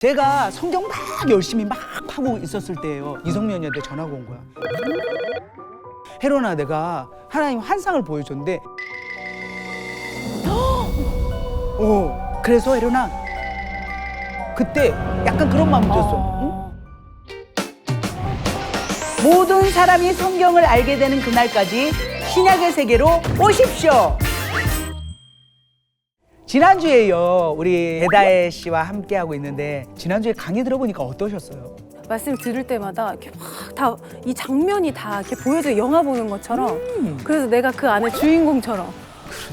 제가 성경 막 열심히 막 하고 있었을 때예요. 이성미 언니한테 전화가 온 거야. 혜론아, 내가 하나님 환상을 보여줬는데 그래서 혜론아 그때 약간 그런 마음이 들었어. 응? 모든 사람이 성경을 알게 되는 그날까지 신약의 세계로 오십시오. 지난주에요, 우리 배다혜 씨와 함께하고 있는데 지난주에 강의 들어보니까 어떠셨어요? 말씀 들을 때마다 이렇게 막 다 이 장면이 다 이렇게 보여져, 영화 보는 것처럼. 그래서 내가 그 안에 주인공처럼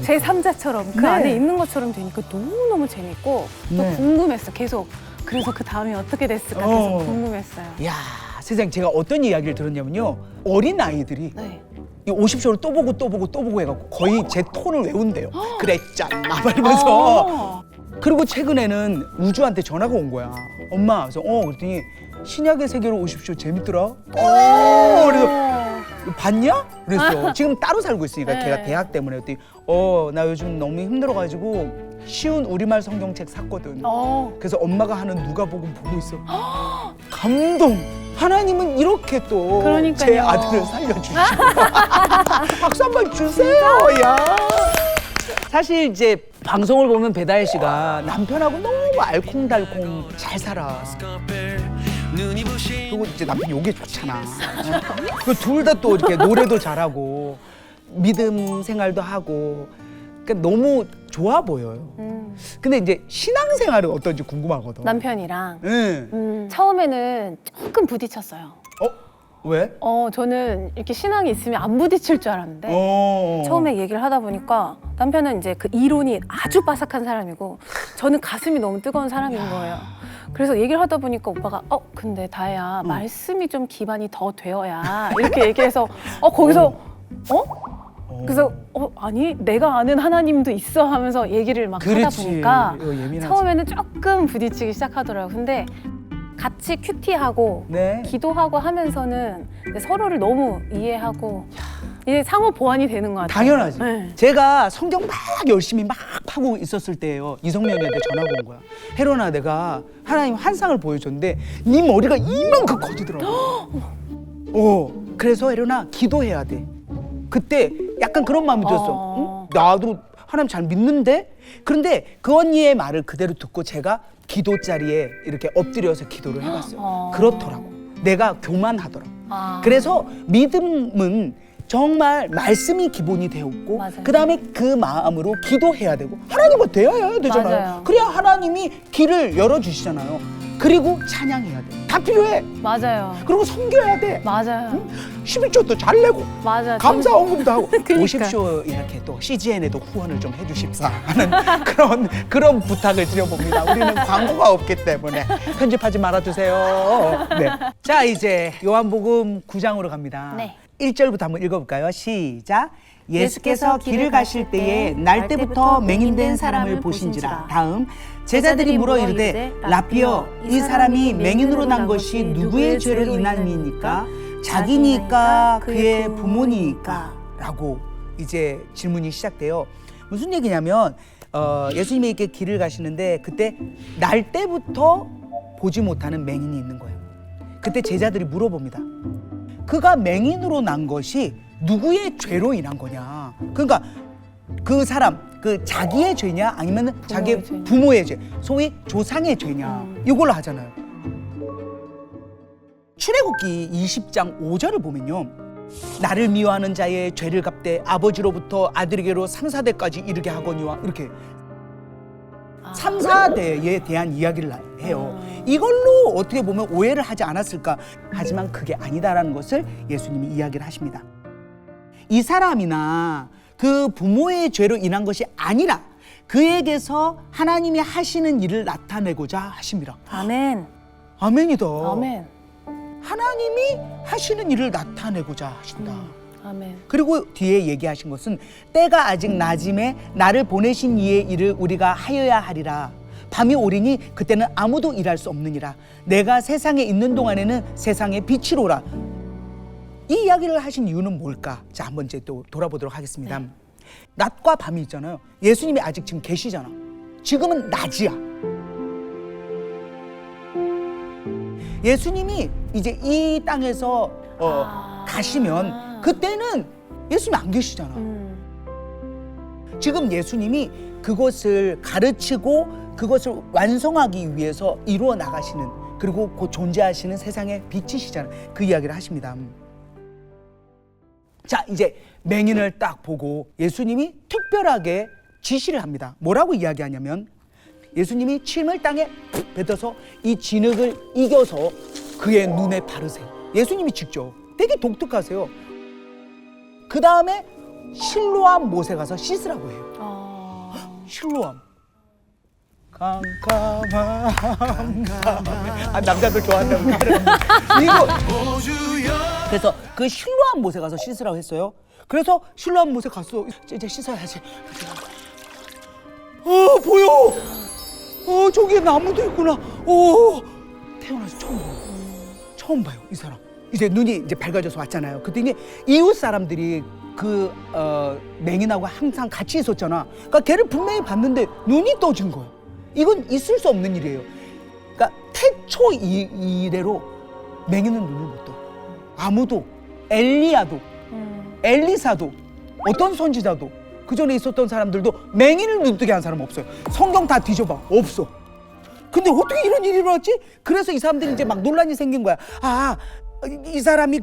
제 3자처럼 그 네. 안에 있는 것처럼 되니까 너무너무 재밌고 또 네. 궁금했어, 계속. 그래서 그 다음이 어떻게 됐을까 계속 궁금했어요. 이야, 세상에 제가 어떤 이야기를 들었냐면요, 어린 아이들이 네. 이 50쇼를 또 보고 또 보고 또 보고 해갖고 거의 제 톤을 외운대요. 그랬잖아 말면서. 그리고 최근에는 우주한테 전화가 온 거야. 엄마, 그래서 그랬더니 신약의 세계로 오십시오. 재밌더라. 그래서 봤냐? 그랬어. 지금 따로 살고 있으니까 네. 걔가 대학 때문에. 그랬더니 나 요즘 너무 힘들어가지고 쉬운 우리말 성경책 샀거든. 그래서 엄마가 하는 누가복음 보고 있어. 감동. 하나님은 이렇게 또 제 그러니까요. 아들을 살려주시고. 박수 한번 주세요. 야. 사실 이제 방송을 보면 배다혜 씨가 남편하고 너무 알콩달콩 잘 살아. 그리고 이제 남편 요게 좋잖아. 그 둘 다 또 이렇게 노래도 잘하고 믿음 생활도 하고, 그러니까 너무 좋아 보여요. 근데 이제 신앙생활은 어떤지 궁금하거든. 남편이랑 응. 처음에는 조금 부딪혔어요. 왜? 저는 이렇게 신앙이 있으면 안 부딪힐 줄 알았는데 처음에 얘기를 하다 보니까 남편은 이제 그 이론이 아주 빠삭한 사람이고 저는 가슴이 너무 뜨거운 사람인 거예요. 그래서 얘기를 하다 보니까 오빠가 근데 다혜야, 말씀이 좀 기반이 더 되어야 이렇게 얘기해서 거기서 그래서 아니 내가 아는 하나님도 있어 하면서 얘기를 막 하다 보니까 이거 예민하지. 처음에는 조금 부딪히기 시작하더라고요. 근데 같이 큐티하고 네. 기도하고 하면서는 이제 서로를 너무 이해하고 이제 상호 보완이 되는 것 같아요. 당연하지. 네. 제가 성경 막 열심히 막 하고 있었을 때예요. 이성미 언니한테 전화가 온 거야. 혜론아, 내가 하나님 환상을 보여줬는데 네 머리가 이만큼 커지더라고. 그래서 혜론아 기도해야 돼. 그때 약간 그런 마음이 들었어. 응? 나도 하나님 잘 믿는데? 그런데 그 언니의 말을 그대로 듣고 제가 기도 자리에 이렇게 엎드려서 기도를 해봤어요. 그렇더라고. 내가 교만하더라고. 그래서 믿음은 정말 말씀이 기본이 되었고, 맞아요. 그 다음에 그 마음으로 기도해야 되고, 하나님과 대화해야 되잖아요. 맞아요. 그래야 하나님이 길을 열어주시잖아요. 그리고 찬양해야 돼. 다 필요해. 맞아요. 그리고 섬겨야 돼. 맞아요. 11조도 잘 내고, 맞아요. 감사 헌금도 하고. 그러니까. 50쇼 이렇게 또 CGN에도 후원을 좀 해주십사 하는 그런 부탁을 드려봅니다. 우리는 광고가 없기 때문에 편집하지 말아주세요. 네. 자, 이제 요한복음 9장으로 갑니다. 네. 1절부터 한번 읽어볼까요? 시작. 예수께서 길을 가실 때에 날 때부터 맹인된 사람을 보신지라. 다음. 제자들이 물어 이르되 라삐어, 이 사람이 맹인으로 난 것이 누구의 죄로 인함이니까? 자기니까 그의 부모니까? 라고 이제 질문이 시작돼요. 무슨 얘기냐면 예수님이 이렇게 길을 가시는데 그때 날 때부터 보지 못하는 맹인이 있는 거예요. 그때 제자들이 물어봅니다. 그가 맹인으로 난 것이 누구의 죄로 인한 거냐? 그러니까 그 사람, 그 자기의 죄냐 아니면 자기의 죄냐. 부모의 죄, 소위 조상의 죄냐, 이걸로 하잖아요. 출애굽기 20장 5절을 보면요, 나를 미워하는 자의 죄를 갚되 아버지로부터 아들에게로 3, 4대까지 이르게 하거니와, 이렇게 3, 4대에 대한 이야기를 해요. 이걸로 어떻게 보면 오해를 하지 않았을까? 하지만 그게 아니다라는 것을 예수님이 이야기를 하십니다. 이 사람이나 그 부모의 죄로 인한 것이 아니라 그에게서 하나님이 하시는 일을 나타내고자 하십니다. 아멘. 아멘이다. 아멘. 하나님이 하시는 일을 나타내고자 하신다. 아멘. 그리고 뒤에 얘기하신 것은 때가 아직 낮음에 나를 보내신 이의 일을 우리가 하여야 하리라. 밤이 오리니 그때는 아무도 일할 수 없느니라. 내가 세상에 있는 동안에는 세상의 빛이로라. 이 이야기를 하신 이유는 뭘까? 자, 한번 이제 또 돌아보도록 하겠습니다. 낮과 밤이 있잖아요. 예수님이 아직 지금 계시잖아. 지금은 낮이야. 예수님이 이제 이 땅에서 가시면 그때는 예수님이 안 계시잖아. 지금 예수님이 그것을 가르치고 그것을 완성하기 위해서 이루어 나가시는, 그리고 곧 존재하시는 세상의 빛이시잖아요. 그 이야기를 하십니다. 자, 이제 맹인을 딱 보고 예수님이 특별하게 지시를 합니다. 뭐라고 이야기하냐면 예수님이 침을 땅에 푹 뱉어서 이 진흙을 이겨서 그의 눈에 바르세요. 예수님이 직접. 되게 독특하세요. 그 다음에 실로암 못에 가서 씻으라고 해요. 실로암. 깜깜한 남자들 좋아한다고 이거. 그래서 그 실로암 못에 가서 씻으라고 했어요. 그래서 실로암 못에 갔어. 이제 씻어야지. 보여. 저기에 나무도 있구나. 태어나서 처음 봐요, 이 사람. 이제 눈이 이제 밝아져서 왔잖아요. 그랬더니 이웃 사람들이 그 맹인하고 항상 같이 있었잖아. 그러니까 걔를 분명히 봤는데 눈이 떠진 거예요. 이건 있을 수 없는 일이에요. 그러니까 태초 이래로 맹인은 눈을 못 떠. 아무도, 엘리야도, 엘리사도, 어떤 선지자도, 그 전에 있었던 사람들도 맹인을 눈뜨게 한 사람 없어요. 성경 다 뒤져봐, 없어. 근데 어떻게 이런 일이 일어났지? 그래서 이 사람들이 이제 막 논란이 생긴 거야. 이 사람이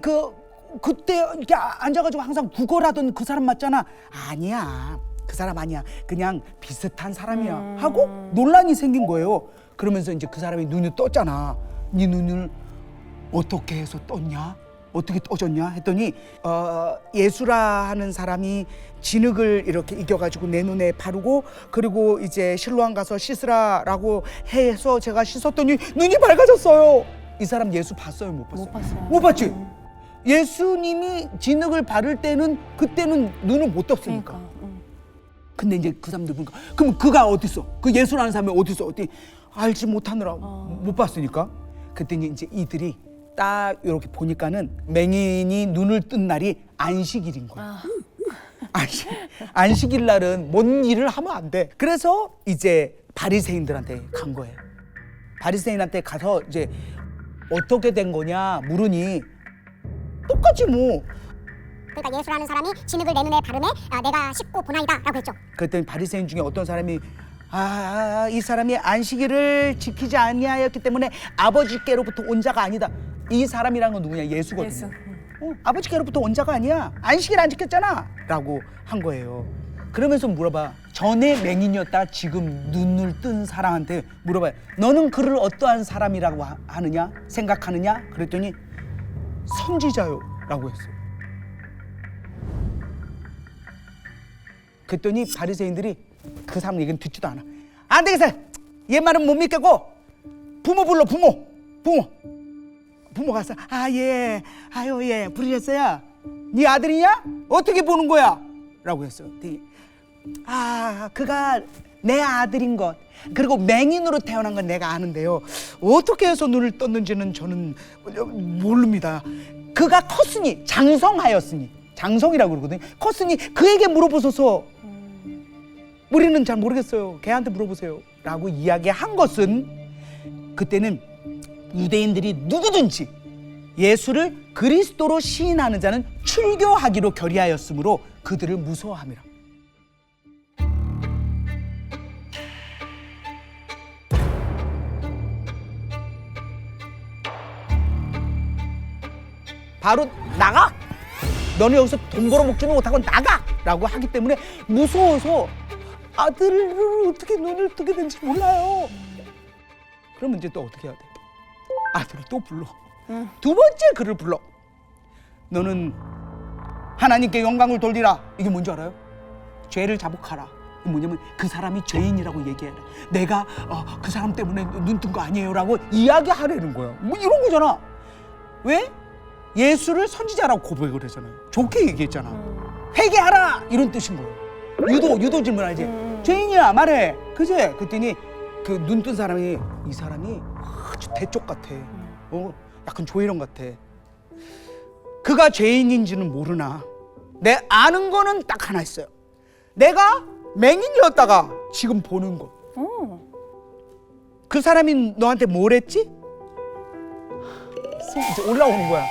그때 이렇게 앉아가지고 항상 구걸하던 그 사람 맞잖아. 아니야, 그 사람 아니야. 그냥 비슷한 사람이야 하고 논란이 생긴 거예요. 그러면서 이제 그 사람이 눈이 떴잖아. 네 눈을 어떻게 해서 떴냐? 어떻게 떠졌냐 했더니 예수라 하는 사람이 진흙을 이렇게 이겨가지고 내 눈에 바르고, 그리고 이제 실로암 가서 씻으라라고 해서 제가 씻었더니 눈이 밝아졌어요. 이 사람 예수 봤어요, 못 봤어요? 못 봤어요. 못 봤지? 예수님이 진흙을 바를 때는 그때는 눈을 못 떴으니까. 그러니까. 근데 이제 그 사람들 보니까 그럼 그가 어디 있어? 그 예수라는 사람이 어디 있어? 어디 알지 못하느라 못 봤으니까. 그랬더니 이제 이들이 딱 이렇게 보니까는 맹인이 눈을 뜬 날이 안식일인 거야. 안식일 날은 뭔 일을 하면 안 돼. 그래서 이제 바리새인들한테 간 거예요. 바리새인한테 가서 이제 어떻게 된 거냐 물으니 똑같이 뭐. 그러니까 예수라는 사람이 진흙을 내 눈에 바르매 내가 씻고 보나이다 라고 했죠. 그랬더니 바리새인 중에 어떤 사람이 이 사람이 안식일을 지키지 아니하였기 때문에 아버지께로부터 온 자가 아니다. 이 사람이란 건 누구냐? 예수거든요. 예수. 아버지께로부터 온 자가 아니야. 안식일 안 지켰잖아 라고 한 거예요. 그러면서 물어봐. 전에 맹인이었다 지금 눈을 뜬 사람한테 물어봐요. 너는 그를 어떠한 사람이라고 하느냐? 생각하느냐? 그랬더니 선지자요 라고 했어요. 그랬더니 바리새인들이 그 사람 얘기는 듣지도 않아. 안 되겠어. 얘 말은 못 믿겠고 부모 불러. 부모 가서 예 부르셨어요? 네 아들이냐? 어떻게 보는 거야? 라고 했어요. 그가 내 아들인 것, 그리고 맹인으로 태어난 건 내가 아는데요, 어떻게 해서 눈을 떴는지는 저는 모릅니다. 그가 컸으니, 장성하였으니, 장성이라고 그러거든요. 컸으니 그에게 물어보소서. 우리는 잘 모르겠어요. 걔한테 물어보세요 라고 이야기한 것은, 그때는 유대인들이 누구든지 예수를 그리스도로 시인하는 자는 출교하기로 결의하였으므로 그들을 무서워함이라. 바로 나가! 너는 여기서 돈 벌어먹지는 못하고 나가! 라고 하기 때문에 무서워서 아들을 어떻게 눈을 뜨게 된지 몰라요. 그러면 이제 또 어떻게 해야 돼? 아들을 또 불러. 두 번째 그를 불러. 너는 하나님께 영광을 돌리라. 이게 뭔지 알아요? 죄를 자복하라. 이게 뭐냐면 그 사람이 죄인이라고 얘기해라. 내가 그 사람 때문에 눈 뜬 거 아니에요 라고 이야기하라는 거야. 뭐 이런 거잖아. 왜? 예수를 선지자라고 고백을 했잖아요. 좋게 얘기했잖아. 회개하라 이런 뜻인 거예요. 유도 질문 알지? 죄인이야 말해. 그지? 그랬더니 그 눈 뜬 사람이, 이 사람이 아주 대쪽 같아. 약간 조이론 같아. 그가 죄인인지는 모르나 내 아는 거는 딱 하나 있어요. 내가 맹인이었다가 지금 보는 거. 그 사람이 너한테 뭘 했지? 이제 올라오는 거야.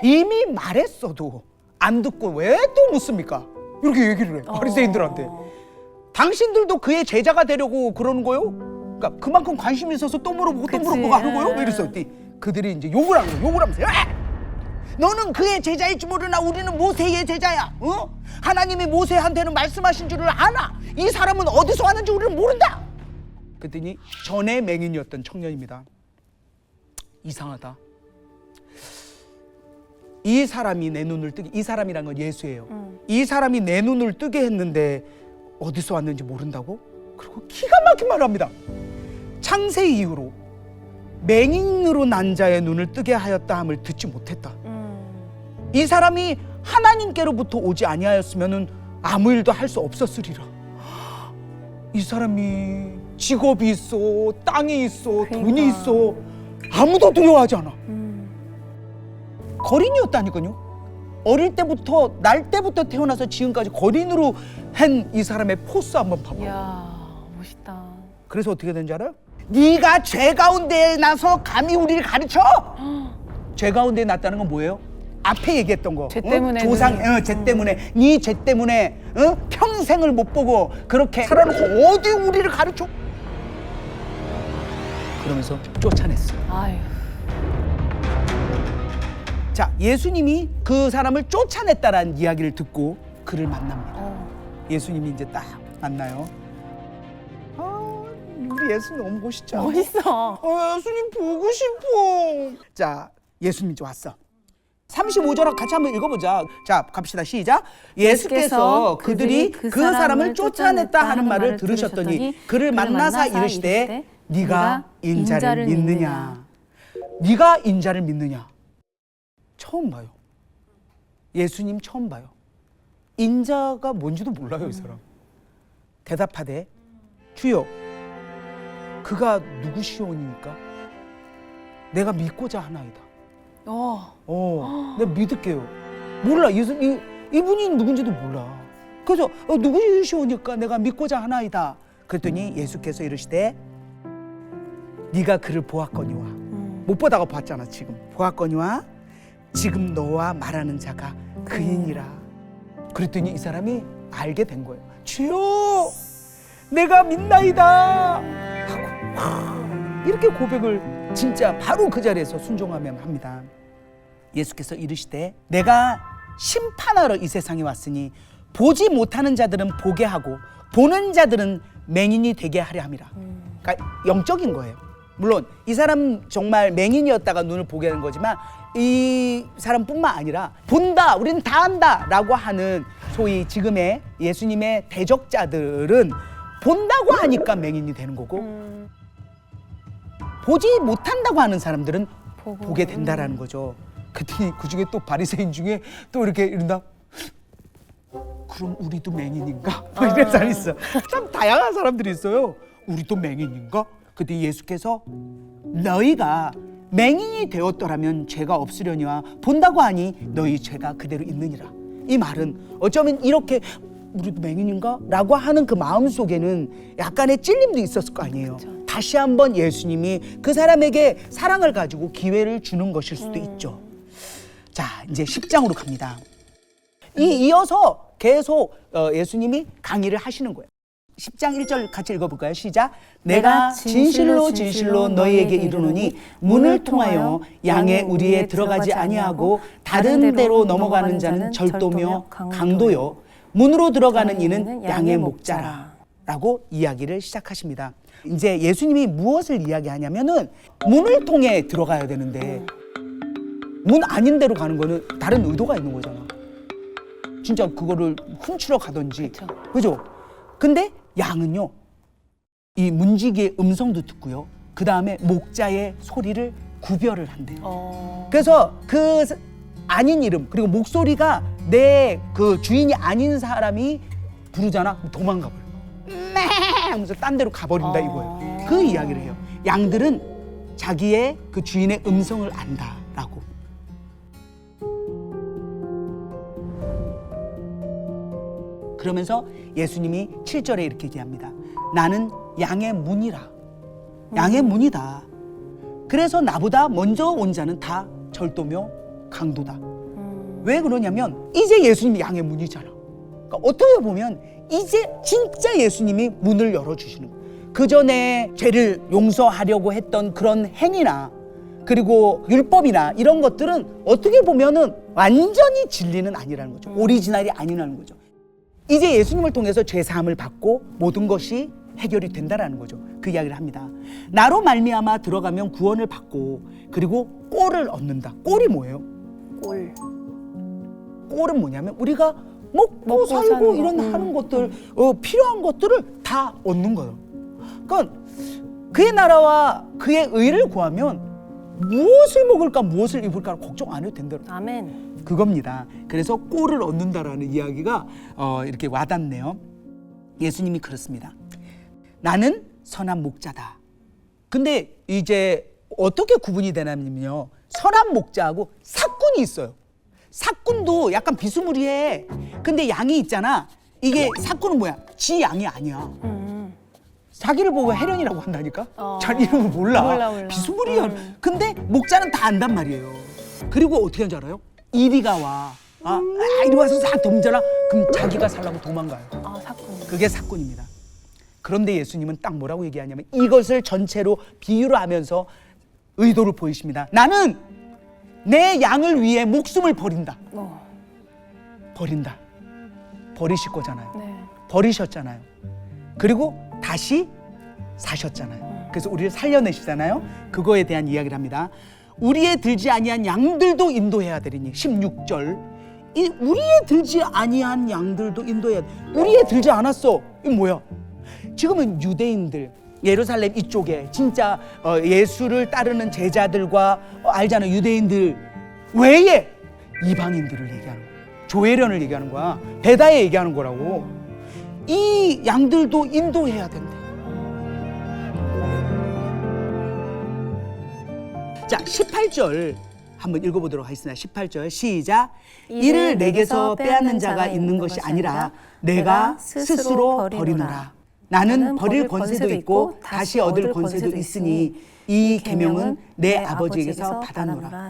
이미 말했어도 안 듣고 왜 또 묻습니까? 이렇게 얘기를 해. 바리새인들한테. 당신들도 그의 제자가 되려고 그러는 거요? 그러니까 그만큼 관심이 있어서 또 물어보고 또 물어보고 하는 거요? 왜 이랬어? 그들이 이제 욕을 하는 거예요. 욕을 하면서 너는 그의 제자일 줄 모르나 우리는 모세의 제자야. 하나님이 모세한테는 말씀하신 줄을 아나. 이 사람은 어디서 왔는지 우리는 모른다. 그랬더니 전에 맹인이었던 청년입니다. 이상하다. 이 사람이 내 눈을 뜨게, 이 사람이란 건 예수예요. 이 사람이 내 눈을 뜨게 했는데 어디서 왔는지 모른다고? 그리고 기가 막힌 말을 합니다. 창세 이후로 맹인으로 난 자의 눈을 뜨게 하였다 함을 듣지 못했다. 이 사람이 하나님께로부터 오지 아니하였으면 아무 일도 할 수 없었으리라. 이 사람이 직업이 있어, 땅이 있어, 돈이 있어, 아무도 두려워하지 않아. 거린이었다니까요. 어릴 때부터, 날 때부터 태어나서 지금까지 거린으로 한 이 사람의 포스 한번 봐봐. 이야, 멋있다. 그래서 어떻게 된지 알아요? 네가 죄 가운데에 나서 감히 우리를 가르쳐? 죄 가운데에 났다는 건 뭐예요? 앞에 얘기했던 거. 죄 때문에 조상, 죄 때문에, 네 죄 때문에 평생을 못 보고 그렇게 살아놓고 어디 우리를 가르쳐? 그러면서 쫓아냈어. 아유. 자, 예수님이 그 사람을 쫓아냈다라는 이야기를 듣고 그를 만납니다. 예수님이 이제 딱 만나요. 우리 예수님 너무 멋있죠? 멋있어. 예수님 보고 싶어. 자, 예수님 이제 왔어. 35절 같이 한번 읽어보자. 자, 갑시다. 시작. 예수께서 그들이 그 사람을 쫓아냈다 하는 말을 들으셨더니 그를 만나사 이르시되 네가 인자를 믿느냐? 네가 인자를 믿느냐? 처음 봐요. 예수님 처음 봐요. 인자가 뭔지도 몰라요, 이 사람. 대답하되 주여 그가 누구시오니까 내가 믿고자 하나이다. 내가 믿을게요. 몰라. 이분이 누군지도 몰라. 그래서 누구시오니까 내가 믿고자 하나이다. 그랬더니 예수께서 이르시되 네가 그를 보았거니와 못 보다가 봤잖아. 지금 보았거니와 지금 너와 말하는 자가 그이니라. 그랬더니 이 사람이 알게 된 거예요. 주여 내가 믿나이다 하고 이렇게 고백을 진짜 바로 그 자리에서 순종하면 합니다. 예수께서 이르시되 내가 심판하러 이 세상에 왔으니 보지 못하는 자들은 보게 하고 보는 자들은 맹인이 되게 하려 함이라. 그러니까 영적인 거예요. 물론 이 사람 정말 맹인이었다가 눈을 보게 된 거지만 이 사람뿐만 아니라 본다, 우리는 다 안다 라고 하는 소위 지금의 예수님의 대적자들은 본다고 하니까 맹인이 되는 거고 보지 못한다고 하는 사람들은 보게 된다라는 거죠. 그랬더니 그 중에 또 바리새인 중에 또 이렇게 이런다. 그럼 우리도 맹인인가? 뭐 이런 사람이 있어. 참 다양한 사람들이 있어요. 우리도 맹인인가? 그때 예수께서 너희가 맹인이 되었더라면 죄가 없으려니와 본다고 하니 너희 죄가 그대로 있느니라. 이 말은 어쩌면 이렇게 우리도 맹인인가? 라고 하는 그 마음 속에는 약간의 찔림도 있었을 거 아니에요. 그쵸. 다시 한번 예수님이 그 사람에게 사랑을 가지고 기회를 주는 것일 수도 있죠. 자, 이제 10장으로 갑니다. 이어서 계속 예수님이 강의를 하시는 거예요. 10장 1절 같이 읽어볼까요? 시작. 내가 진실로 진실로 너희에게 이르노니 문을 통하여 양의 우리에 들어가지 아니하고 다른 데로 넘어가는 자는 절도며 강도요 문으로 들어가는 이는 양의 목자라 라고 이야기를 시작하십니다. 이제 예수님이 무엇을 이야기하냐면은 문을 통해 들어가야 되는데 문 아닌 데로 가는 거는 다른 의도가 있는 거잖아. 진짜 그거를 훔치러 가든지. 그죠? 근데 양은요 이 문지기의 음성도 듣고요 그 다음에 목자의 소리를 구별을 한대요. 그래서 그 아닌 이름 그리고 목소리가 내 그 주인이 아닌 사람이 부르잖아. 도망가 버려. 네 하면서 딴 데로 가버린다 이거예요. 그 이야기를 해요. 양들은 자기의 그 주인의 음성을 안다라고. 그러면서 예수님이 7절에 이렇게 얘기합니다. 나는 양의 문이라. 양의 문이다. 그래서 나보다 먼저 온 자는 다 철도며 강도다. 왜 그러냐면 이제 예수님이 양의 문이잖아. 그러니까 어떻게 보면 이제 진짜 예수님이 문을 열어주시는 거예요. 그 전에 죄를 용서하려고 했던 그런 행위나 그리고 율법이나 이런 것들은 어떻게 보면은 완전히 진리는 아니라는 거죠. 오리지널이 아니라는 거죠. 이제 예수님을 통해서 죄사함을 받고 모든 것이 해결이 된다라는 거죠. 그 이야기를 합니다. 나로 말미암아 들어가면 구원을 받고 그리고 꼴을 얻는다. 꼴이 뭐예요? 꼴. 꼴은 뭐냐면 우리가 먹고 살고 사는 이런 거. 하는 것들 필요한 것들을 다 얻는 거예요. 그러니까 그의 나라와 그의 의를 구하면 무엇을 먹을까 무엇을 입을까 걱정 안 해도 된다는 아멘. 그겁니다. 그래서 꼴을 얻는다라는 이야기가 이렇게 와닿네요. 예수님이 그렇습니다. 나는 선한 목자다. 근데 이제 어떻게 구분이 되냐면요. 선한 목자하고 삭군이 있어요. 삭군도 약간 비스무리해. 근데 양이 있잖아. 이게 삭군은 뭐야? 지 양이 아니야. 자기를 보고 혜련이라고 한다니까? 잘 이름을 몰라. 비스무리해. 근데 목자는 다 안단 말이에요. 그리고 어떻게 하는지 알아요? 이리가 와. 이리 와서 싹 덤져라. 그럼 자기가 살라고 도망가요. 사건. 그게 삭군입니다. 그런데 예수님은 딱 뭐라고 얘기하냐면 이것을 전체로 비유로 하면서 의도를 보이십니다. 나는 내 양을 위해 목숨을 버린다. 버린다. 버리실 거잖아요. 네. 버리셨잖아요. 그리고 다시 사셨잖아요. 그래서 우리를 살려내시잖아요. 그거에 대한 이야기를 합니다. 우리의 들지 아니한 양들도 인도해야 되리니 16절 우리의 들지 아니한 양들도 인도해야 돼. 우리의 들지 않았어. 이게 뭐야? 지금은 유대인들 예루살렘 이쪽에 진짜 예수를 따르는 제자들과 알잖아요. 유대인들 외에 이방인들을 얘기하는 거야. 조회련을 얘기하는 거야. 베다에 얘기하는 거라고. 이 양들도 인도해야 된대. 자, 18절 한번 읽어보도록 하겠습니다. 18절 시작. 이를 내게서 빼앗는 자가 있는 것이 아니라 내가 스스로 버리노라. 나는 버릴 권세도 있고 다시 얻을 권세도 있으니 이 계명은 내 아버지에게서 받아노라.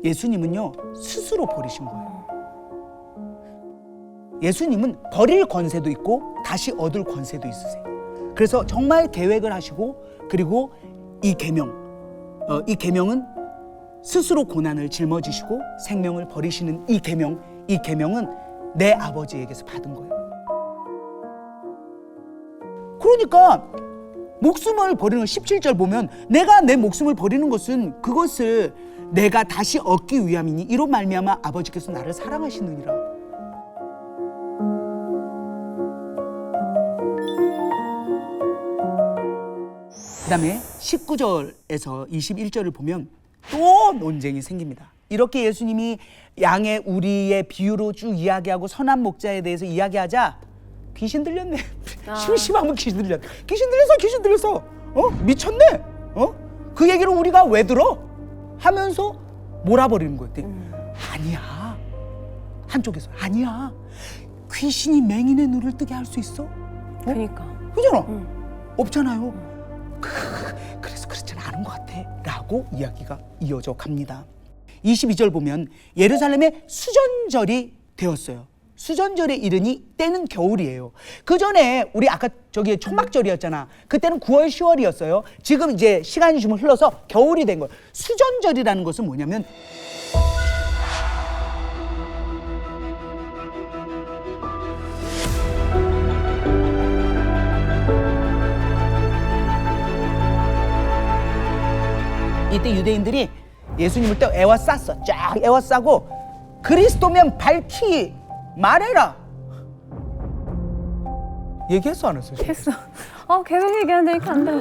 예수님은요 스스로 버리신 거예요. 예수님은 버릴 권세도 있고 다시 얻을 권세도 있으세요. 그래서 정말 계획을 하시고 그리고 이 계명은 스스로 고난을 짊어지시고 생명을 버리시는 이 계명은 내 아버지에게서 받은 거예요. 그러니까 목숨을 버리는 17절 보면 내가 내 목숨을 버리는 것은 그것을 내가 다시 얻기 위함이니 이로 말미암아 아버지께서 나를 사랑하시느니라. 그 다음에 19절에서 21절을 보면 또 논쟁이 생깁니다. 이렇게 예수님이 양의 우리의 비유로 쭉 이야기하고 선한 목자에 대해서 이야기하자 귀신 들렸네. 심심하면 귀신 들렸어. 귀신 들렸어. 미쳤네. 그 얘기를 우리가 왜 들어? 하면서 몰아버리는 거예요. 아니야. 한쪽에서 아니야. 귀신이 맹인의 눈을 뜨게 할 수 있어? 그러니까. 그잖아. 없잖아요. 그래서 그렇지는 않은 것 같아. 라고 이야기가 이어져 갑니다. 22절 보면 예루살렘에 수전절이 되었어요. 수전절에 이르니 때는 겨울이에요. 그 전에 우리 아까 저기 초막절이었잖아. 그때는 9월, 10월이었어요. 지금 이제 시간이 좀 흘러서 겨울이 된 거예요. 수전절이라는 것은 뭐냐면 이때 유대인들이 예수님을 또 애워쌌어. 쫙 애워싸고 그리스도면 밝히 말해라. 얘기했어 안 했어? 했어. 계속 얘기하니까 안 돼.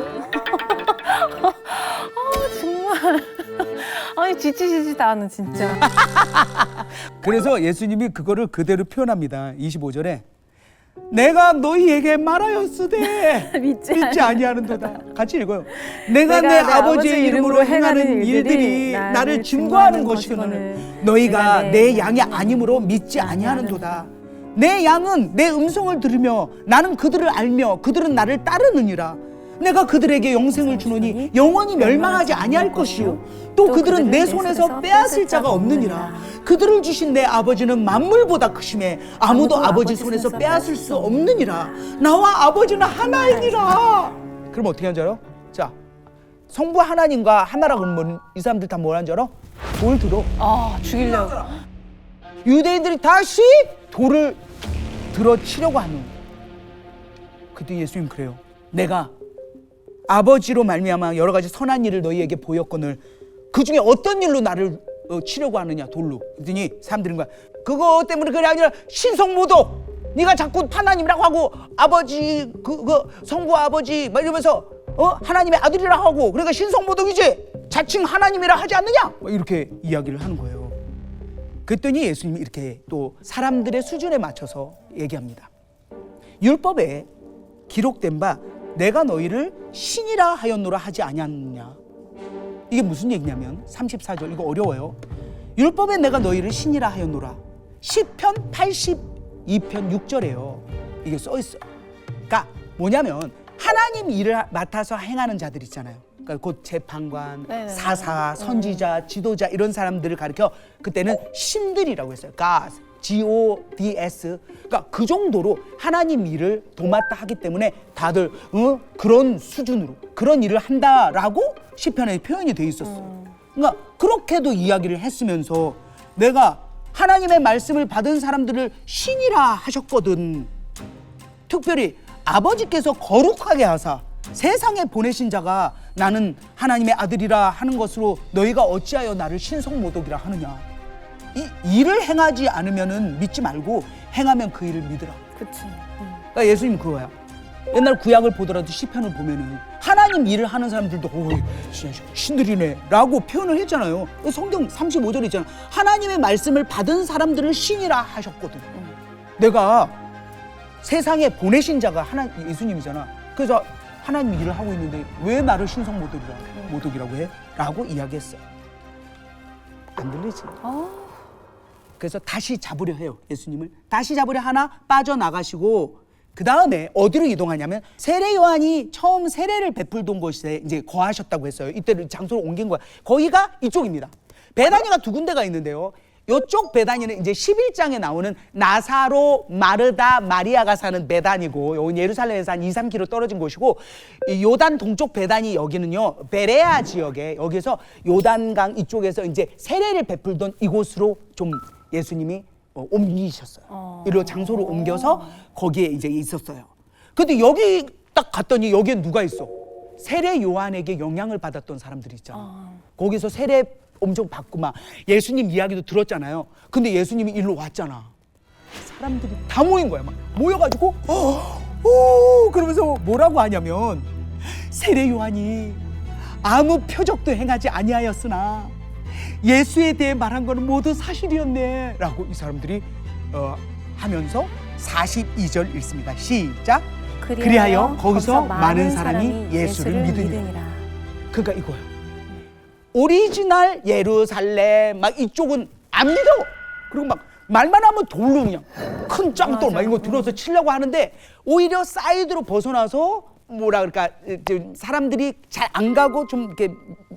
정말. 아니 지치지도 않아 진짜. 그래서 예수님이 그거를 그대로 표현합니다. 25절에 내가 너희에게 말하였으되 믿지 아니하는도다. 같이 읽어요. 내가 내 아버지의 이름으로 행하는 일들이 나를 증거하는 것이거늘 너희가 내 양이 아니므로 믿지 아니하는도다. 내 양은 내 음성을 들으며 나는 그들을 알며 그들은 나를 따르느니라. 내가 그들에게 영생을 주노니 영원히 멸망하지 아니할 것이요 또 그들은 내 손에서 빼앗을 자가 없느니라. 그들을 주신 내 아버지는 만물보다 크심에 아무도 아버지 손에서 빼앗을 수 없느니라. 나와 아버지는 하나이니라. 그럼 어떻게 하는 줄 알아? 자, 성부 하나님과 하나라 그러면 이 사람들 다 뭘 하는 줄 알아? 돌 들어. 죽이려고. 유대인들이 다시 돌을 들어 치려고 하는. 그때 예수님 그래요. 내가 아버지로 말미암아 여러 가지 선한 일을 너희에게 보였거늘 그 중에 어떤 일로 나를 치려고 하느냐 돌로. 그랬더니 사람들인 거야. 그거 때문에 그게 아니라 신성모독. 네가 자꾸 하나님이라고 하고 아버지 그 성부 아버지 막 이러면서 하나님의 아들이라 하고 그러니까 신성모독이지. 자칭 하나님이라 하지 않느냐? 이렇게 이야기를 하는 거예요. 그랬더니 예수님이 이렇게 또 사람들의 수준에 맞춰서 얘기합니다. 율법에 기록된 바 내가 너희를 신이라 하였노라 하지 아니하느냐. 이게 무슨 얘기냐면 34절 이거 어려워요. 율법에 내가 너희를 신이라 하였노라. 시편 82편 6절에요. 이게 써 있어. 그러니까 뭐냐면 하나님 일을 맡아서 행하는 자들 있잖아요. 그러니까 곧 재판관, 사사, 선지자, 지도자 이런 사람들을 가리켜 그때는 신들이라고 했어요. God, G-O-D-S. 그러니까 그 정도로 하나님 일을 도맡아 하기 때문에 다들 그런 수준으로 그런 일을 한다라고 시편에 표현이 돼 있었어요. 그러니까 그렇게도 이야기를 했으면서 내가 하나님의 말씀을 받은 사람들을 신이라 하셨거든. 특별히 아버지께서 거룩하게 하사 세상에 보내신 자가 나는 하나님의 아들이라 하는 것으로 너희가 어찌하여 나를 신성모독이라 하느냐. 이 일을 행하지 않으면은 믿지 말고 행하면 그 일을 믿으라. 그치. 그러니까 예수님 그거야. 옛날 구약을 보더라도 시편을 보면은 하나님 일을 하는 사람들도 신들이네 라고 표현을 했잖아요. 성경 35절 있잖아. 하나님의 말씀을 받은 사람들을 신이라 하셨거든. 내가 세상에 보내신 자가 예수님이잖아. 그래서 하나님 일을 하고 있는데 왜 나를 신성모독이라고 해? 라고 이야기했어. 안 들리지? 그래서 다시 잡으려 해요. 예수님을 다시 잡으려 하나 빠져나가시고 그 다음에 어디로 이동하냐면 세례 요한이 처음 세례를 베풀던 곳에 이제 거하셨다고 했어요. 이때를 장소를 옮긴 거야. 거기가 이쪽입니다. 베다니가 두 군데가 있는데요. 이쪽 베다니는 이제 11장에 나오는 나사로, 마르다, 마리아가 사는 베다니고 여기 예루살렘에서 한 2-3km 떨어진 곳이고 이 요단 동쪽 베다니 여기는요 베레아 지역에 여기서 요단강 이쪽에서 이제 세례를 베풀던 이곳으로 좀 예수님이 옮기셨어요. 이리로 장소를 옮겨서 거기에 이제 있었어요. 근데 여기 딱 갔더니 여기에 누가 있어? 세례 요한에게 영향을 받았던 사람들이 있잖아. 거기서 세례 엄청 받고 막 예수님 이야기도 들었잖아요. 근데 예수님이 일로 왔잖아. 사람들이 다 모인 거야. 막 모여가지고 그러면서 뭐라고 하냐면 세례 요한이 아무 표적도 행하지 아니하였으나 예수에 대해 말한 거는 모두 사실이었네 라고 이 사람들이 하면서 42절 읽습니다. 시작. 그리하여 거기서 많은 사람이 예수를 믿으니라. 그러니까 이거야. 오리지널 예루살렘 막 이쪽은 안 믿어. 그리고 막 말만 하면 돌로 그냥 큰 짱돌 막 이거 들어서 치려고 하는데 오히려 사이드로 벗어나서 뭐라 그럴까 사람들이 잘 안 가고 좀 이렇게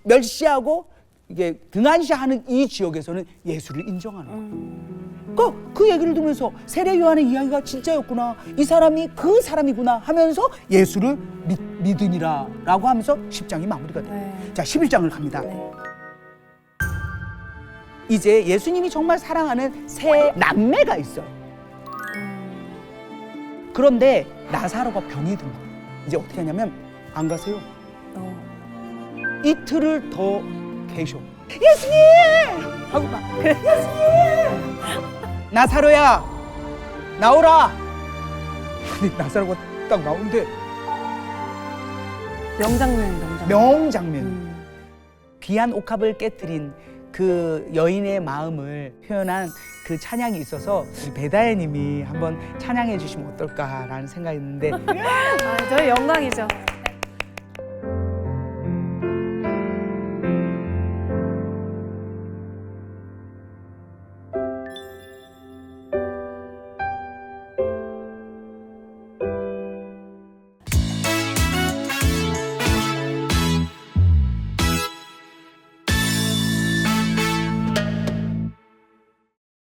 멸시하고 이게 등한시하는 이 지역에서는 예수를 인정하는 거야. 그 얘기를 들으면서 세례 요한의 이야기가 진짜였구나. 이 사람이 그 사람이구나 하면서 예수를 믿으니라 라고 하면서 10장이 마무리가 돼요. 자, 11장을 갑니다. 이제 예수님이 정말 사랑하는 세 남매가 있어요. 그런데 나사로가 병이 든 거예요. 이제 어떻게 하냐면 안 가세요. 이틀을 더 계셔. 예수님! 하고 막 예수님! 나사로야 나오라. 근데 나사로가 딱 나오는데 명장면. 귀한 옥합을 깨트린 그 여인의 마음을 표현한 그 찬양이 있어서 우리 배다혜님이 한번 찬양해 주시면 어떨까라는 생각이 있는데 저희 영광이죠.